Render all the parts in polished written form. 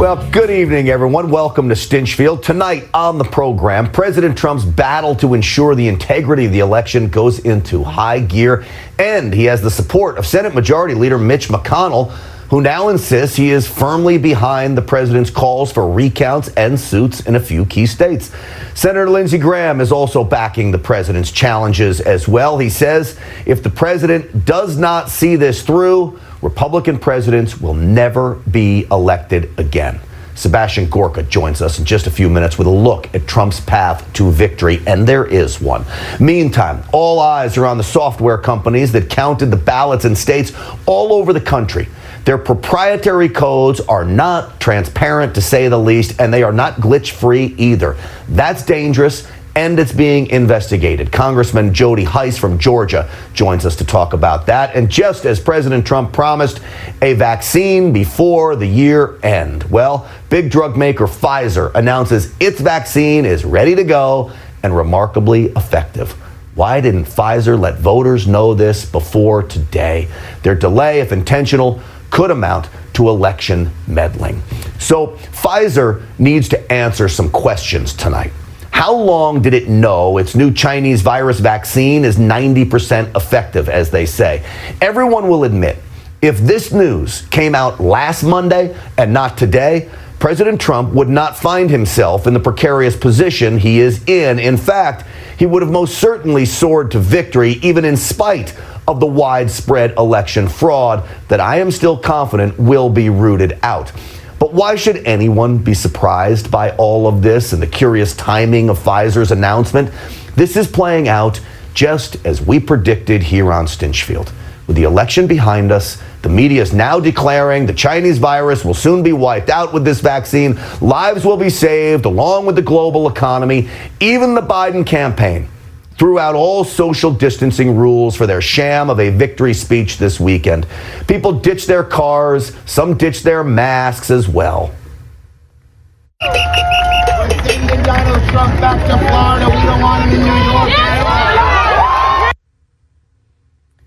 Well, good evening, everyone. Welcome to Stinchfield. Tonight on the program, President Trump's battle to ensure the integrity of the election goes into high gear, and he has the support of Senate Majority Leader Mitch McConnell, who now insists he is firmly behind the president's calls for recounts and suits in a few key states. Senator Lindsey Graham is also backing the president's challenges as well. He says if the president does not see this through, Republican presidents will never be elected again. Sebastian Gorka joins us in just a few minutes with a look at Trump's path to victory, and there is one. Meantime, all eyes are on the software companies that counted the ballots in states all over the country. Their proprietary codes are not transparent, to say the least, and they are not glitch-free either. That's dangerous, and it's being investigated. Congressman Jody Hice from Georgia joins us to talk about that. And just as President Trump promised a vaccine before the year end, well, big drug maker Pfizer announces its vaccine is ready to go and remarkably effective. Why didn't Pfizer let voters know this before today? Their delay, if intentional, could amount to election meddling. So Pfizer needs to answer some questions tonight. How long did it know its new Chinese virus vaccine is 90% effective, as they say? Everyone will admit, if this news came out last Monday and not today, President Trump would not find himself in the precarious position he is in. In fact, he would have most certainly soared to victory, even in spite of the widespread election fraud that I am still confident will be rooted out. But why should anyone be surprised by all of this and the curious timing of Pfizer's announcement? This is playing out just as we predicted here on Stinchfield. With the election behind us, the media is now declaring the Chinese virus will soon be wiped out with this vaccine. Lives will be saved along with the global economy. Even the Biden campaign threw out all social distancing rules for their sham of a victory speech this weekend. People ditched their cars, some ditched their masks as well. We're sending Donald Trump back to Florida. We don't want him in New York anymore.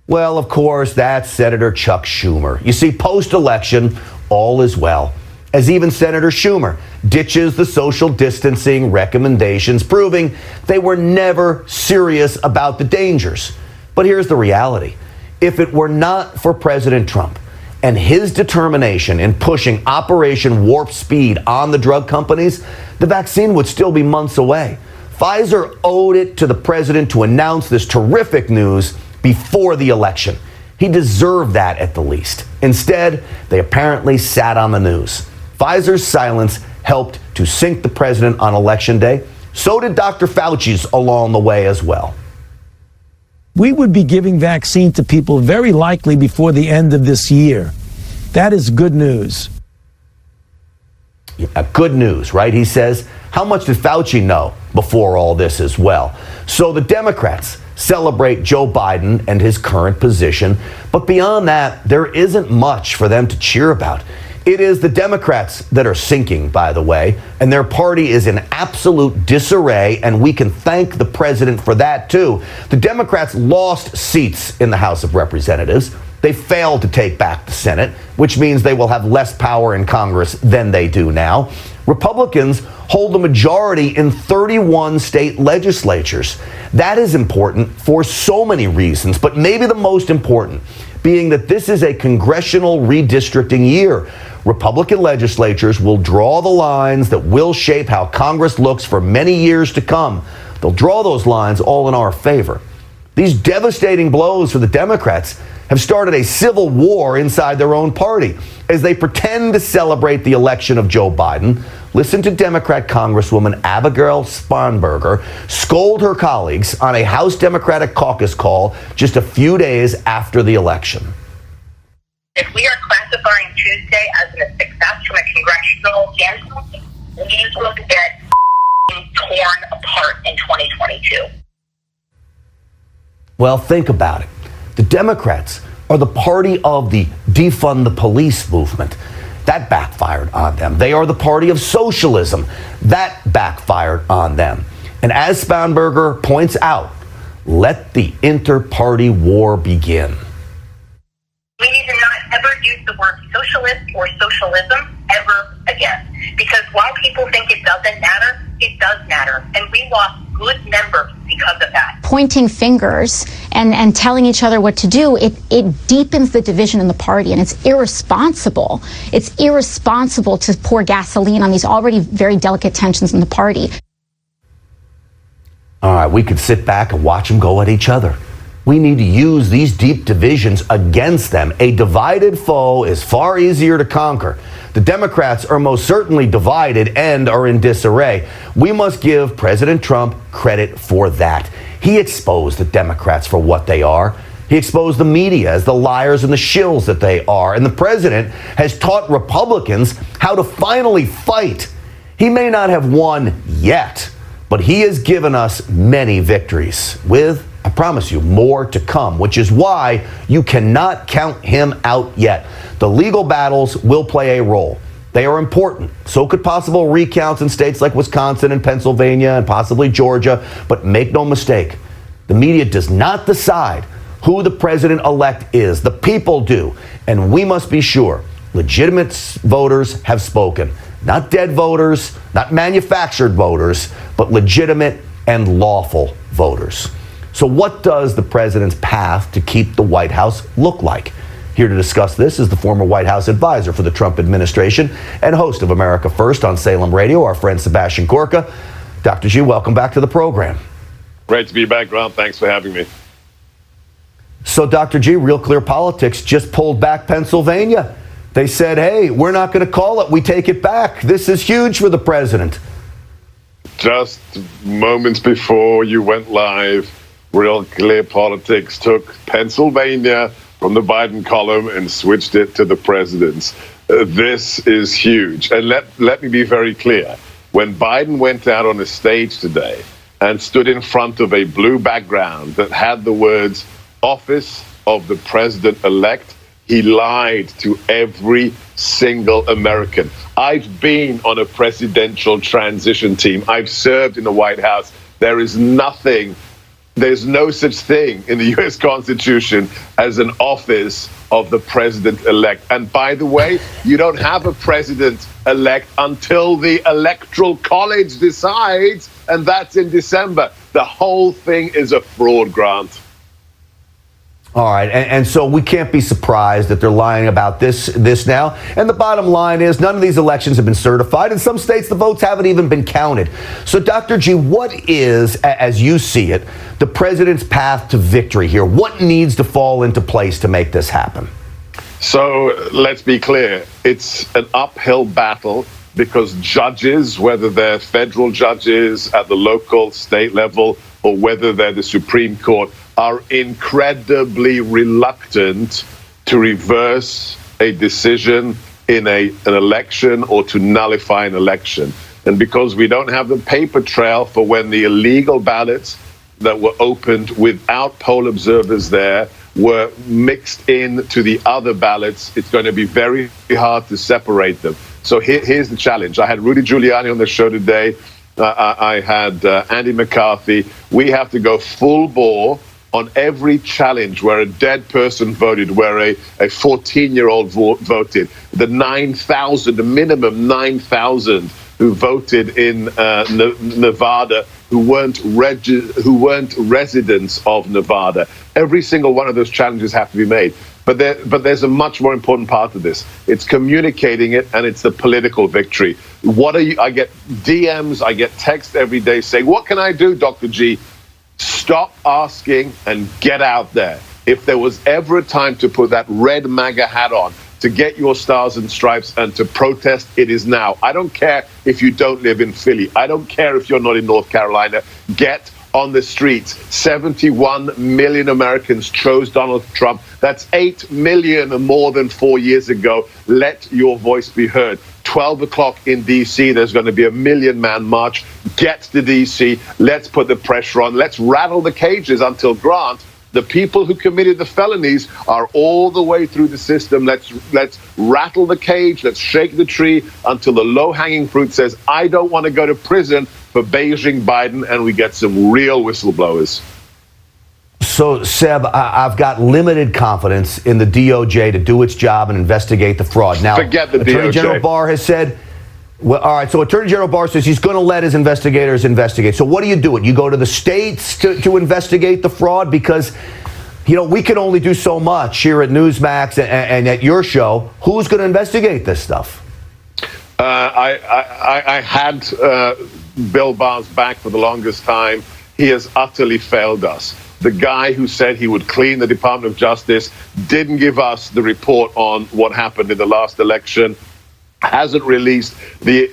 Well, of course, that's Senator Chuck Schumer. You see, post-election, all is well, as even Senator Schumer ditches the social distancing recommendations, proving they were never serious about the dangers. But here's the reality. If it were not for President Trump and his determination in pushing Operation Warp Speed on the drug companies, the vaccine would still be months away. Pfizer owed it to the president to announce this terrific news before the election. He deserved that at the least. Instead, they apparently sat on the news. Pfizer's silence helped to sink the president on Election Day. So did Dr. Fauci's along the way as well. We would be giving vaccine to people very likely before the end of this year. That is good news. Yeah, good news, right? He says. How much did Fauci know before all this as well? So the Democrats celebrate Joe Biden and his current position. But beyond that, there isn't much for them to cheer about. It is the Democrats that are sinking, by the way, and their party is in absolute disarray, and we can thank the president for that, too. The Democrats lost seats in the House of Representatives. They failed to take back the Senate, which means they will have less power in Congress than they do now. Republicans hold the majority in 31 state legislatures. That is important for so many reasons, but maybe the most important being that this is a congressional redistricting year. Republican legislatures will draw the lines that will shape how Congress looks for many years to come. They'll draw those lines all in our favor. These devastating blows for the Democrats have started a civil war inside their own party as they pretend to celebrate the election of Joe Biden. Listen to Democrat Congresswoman Abigail Spanberger scold her colleagues on a House Democratic caucus call just a few days after the election. If we are classifying Tuesday as a success from a congressional standpoint, we need to look at torn apart in 2022. Well, think about it. The Democrats are the party of the defund the police movement. That backfired on them. They are the party of socialism. That backfired on them. And as Spanberger points out, let the inter-party war begin. We need to not ever use the word socialist or socialism ever again. people think it doesn't matter. It does matter. And we lost good members because of that. Pointing fingers and telling each other what to do, it deepens the division in the party, and it's irresponsible. It's irresponsible to pour gasoline on these already very delicate tensions in the party. All right, we could sit back and watch them go at each other. We need to use these deep divisions against them. A divided foe is far easier to conquer. The Democrats are most certainly divided and are in disarray. We must give President Trump credit for that. He exposed the Democrats for what they are. He exposed the media as the liars and the shills that they are. And the president has taught Republicans how to finally fight. He may not have won yet, but he has given us many victories with, I promise you, more to come, which is why you cannot count him out yet. The legal battles will play a role. They are important. So could possible recounts in states like Wisconsin and Pennsylvania and possibly Georgia. But make no mistake, the media does not decide who the president-elect is. The people do. And we must be sure legitimate voters have spoken. Not dead voters, not manufactured voters, but legitimate and lawful voters. So what does the president's path to keep the White House look like? Here to discuss this is the former White House advisor for the Trump administration and host of America First on Salem Radio, our friend Sebastian Gorka. Dr. G, welcome back to the program. Great to be back, Grant. Thanks for having me. So, Dr. G, Real Clear Politics just pulled back Pennsylvania. They said, hey, we're not going to call it. We take it back. This is huge for the president. Just moments before you went live, Real Clear Politics took Pennsylvania from the Biden column and switched it to the president's. This is huge. And let me be very clear. When Biden went out on a stage today and stood in front of a blue background that had the words Office of the President-elect, he lied to every single American. I've been on a presidential transition team. I've served in the White House. There's no such thing in the U.S. Constitution as an office of the president-elect. And by the way, you don't have a president-elect until the Electoral College decides, and that's in December. The whole thing is a fraud, Grant. All right, and so we can't be surprised that they're lying about this now. And the bottom line is none of these elections have been certified. In some states, the votes haven't even been counted. So, Dr. G, what is, as you see it, the president's path to victory here? What needs to fall into place to make this happen? So let's be clear. It's an uphill battle because judges, whether they're federal judges at the local, state level, or whether they're the Supreme Court, are incredibly reluctant to reverse a decision in an election or to nullify an election. And because we don't have the paper trail for when the illegal ballots that were opened without poll observers there were mixed into the other ballots, it's going to be very hard to separate them. So here's the challenge. I had Rudy Giuliani on the show today. I had Andy McCarthy. We have to go full bore on every challenge where a dead person voted, where a 14-year-old voted, the minimum 9,000 who voted in Nevada who weren't residents of Nevada. Every single one of those challenges have to be made. But there's a much more important part of this. It's communicating it, and it's the political victory. I get DMs, I get texts every day saying, what can I do, Dr. G? Stop asking and get out there. If there was ever a time to put that red MAGA hat on, to get your stars and stripes and to protest, it is now. I don't care if you don't live in Philly. I don't care if you're not in North Carolina. Get on the streets. 71 million Americans chose Donald Trump. That's 8 million more than 4 years ago. Let your voice be heard. 12 o'clock in D.C., there's going to be a 1 million-man march. Get to D.C. Let's put the pressure on. Let's rattle the cages until, Grant, the people who committed the felonies are all the way through the system. Let's rattle the cage. Let's shake the tree until the low-hanging fruit says, I don't want to go to prison for Beijing Biden, and we get some real whistleblowers. So, Seb, I've got limited confidence in the DOJ to do its job and investigate the fraud. Now, Forget the Attorney DOJ. General Barr has said Well, all right, so Attorney General Barr says he's going to let his investigators investigate. So what do? You go to the states to investigate the fraud? Because, you know, we can only do so much here at Newsmax and at your show. Who's going to investigate this stuff? I had Bill Barr's back for the longest time. He has utterly failed us. The guy who said he would clean the Department of Justice didn't give us the report on what happened in the last election, hasn't released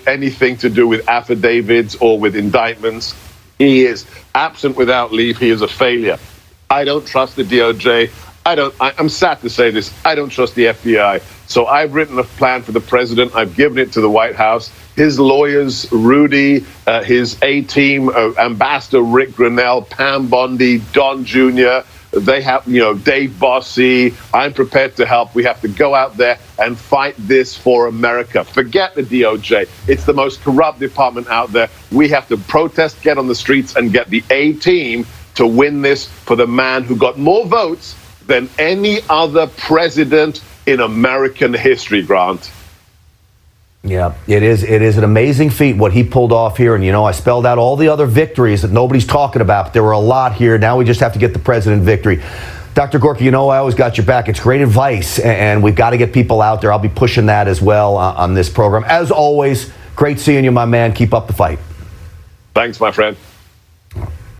anything to do with affidavits or with indictments. He is absent without leave. He is a failure. I don't trust the DOJ. I'm sad to say this. I don't trust the FBI. So I've written a plan for the president. I've given it to the White House. His lawyers, Rudy, his A-team, Ambassador Rick Grinnell, Pam Bondi, Don Jr., they have, Dave Bossy. I'm prepared to help. We have to go out there and fight this for America. Forget the DOJ. It's the most corrupt department out there. We have to protest, get on the streets, and get the A-team to win this for the man who got more votes than any other president in American history, Grant. Yeah, it is an amazing feat what he pulled off here. And, I spelled out all the other victories that nobody's talking about, but there were a lot here. Now we just have to get the president victory. Dr. Gorka, I always got your back. It's great advice, and we've got to get people out there. I'll be pushing that as well on this program. As always, great seeing you, my man. Keep up the fight. Thanks, my friend.